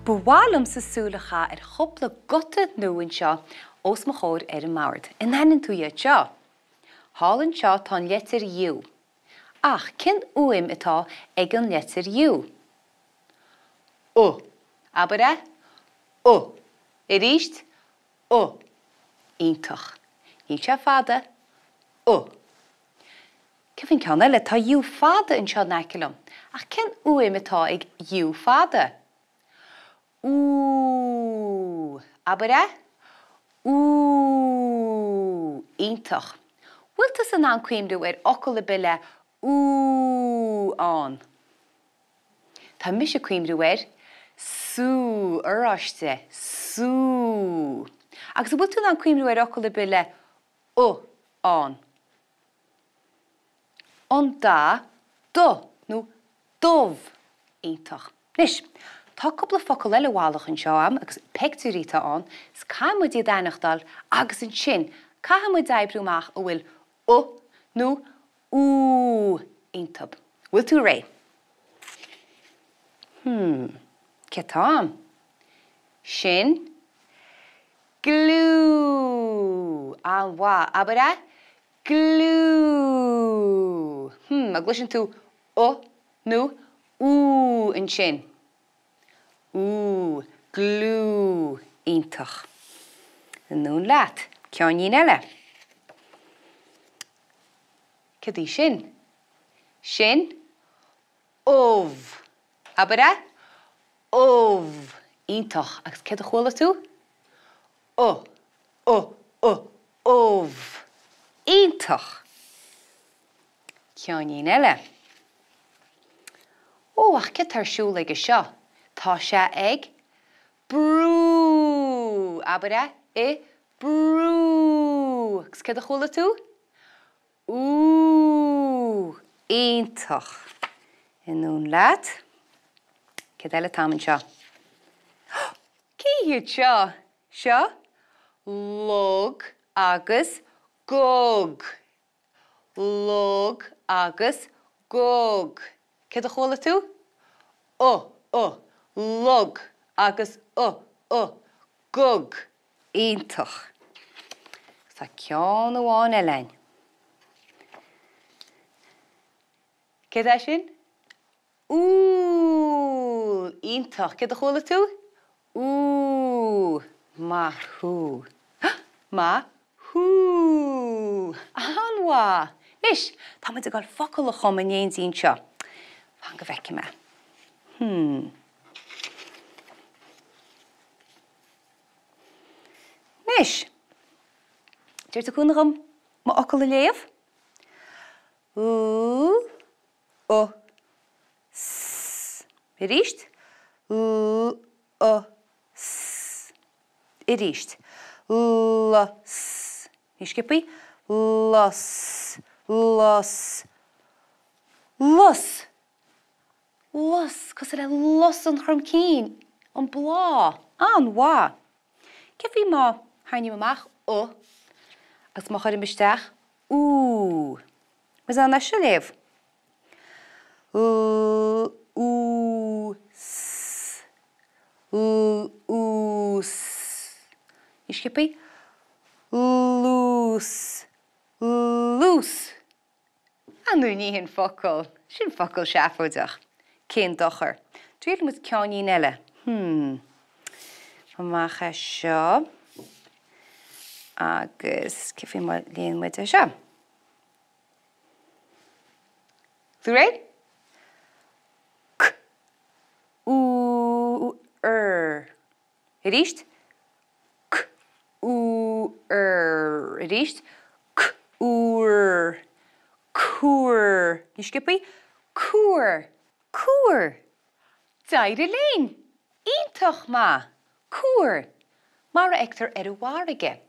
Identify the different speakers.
Speaker 1: Bhfualam sa súlacha chopla gota nuain seo os mo chóir an mauard. In hanan tú iad seo. Hálann seo tá letter U. Ach, cin uim atá ag an letter U? O. Abara? O. Iríist? O. Ítach. Ní se fada? O. Cefn ceanna le tá U fada in seo nacilam. Ach, cin uim atá ag U fada? Ooh. Abara? Ooh. Ítach. Wiltas an ancuimdú ocail bile ooh an. Tá mis a cuimdú sú aráiste, sú. Agus bhfuil an cuimdú ocail bile o an. An da, do, nó dómh ítach. Nis, tá cúpla focail eile bhálach an seo am agus pictiúrítha an, s caimid í dánachtal agus an sin, caimid daibrúmach a bhfuil o, nó ú íntab. Bhfuil tú ré? Cetám. Sin. Glú. An bhá. Abara? Glú. A gluiseann tú o, nó ú an sin. Ú. Glú. Ítach. Nún leat. Ceannín eile. Cadí sin? Sin? Óv. Abara? Óv. Ítach. Agus cad a chóla tú? O. Óv. Ítach. Ceannín eile. Ó, ach cad tarsúla go seo. Tá se ag brú. Abara? Brú. Agus cad a chóla tú? Ooh, ítach. Nún leat. Cad eile támann seo? Cíhiúd seo? Seo? Log agus gog. Log agus gog. Cad a chóla tú? O. Log agus o. Gog. Ítach. Tá ceann amháin eilein. Cad é sin? Ooh, ítach. Cad a chóla tú? Ooh, mathú. Mathú. Anha. Nis, tá muid a gáil focail a chum an éon sín seo. Fan go bheice me. Nis, dúirt a cúnacham má ocail a léamh? O, s. Iríist? O, s. Iríist. Los. Ní skipaí? Los. Los. Los. Los. Cos le los an chum cín. An blá. An bhá. Cefi má hainní amach o. Agus má chuir bisteach ú. Mas an se léamh. Ús. Ús. Ní skipaí? Lús. Lús. Anú ní hin focail. Sin focail seafóideach. Cén dochar. Dúirt mu ceannín eile. Macha seo. Agus cefi má líon muid a seo. Tú réid? C. Ú. Iríist? C. Ú. Iríist? C. Úr. Cúr. Ní skipaí? Cúr. Cúr. Dair a léin. Ítach má. Cúr. Mar a ectar ar a bhharige.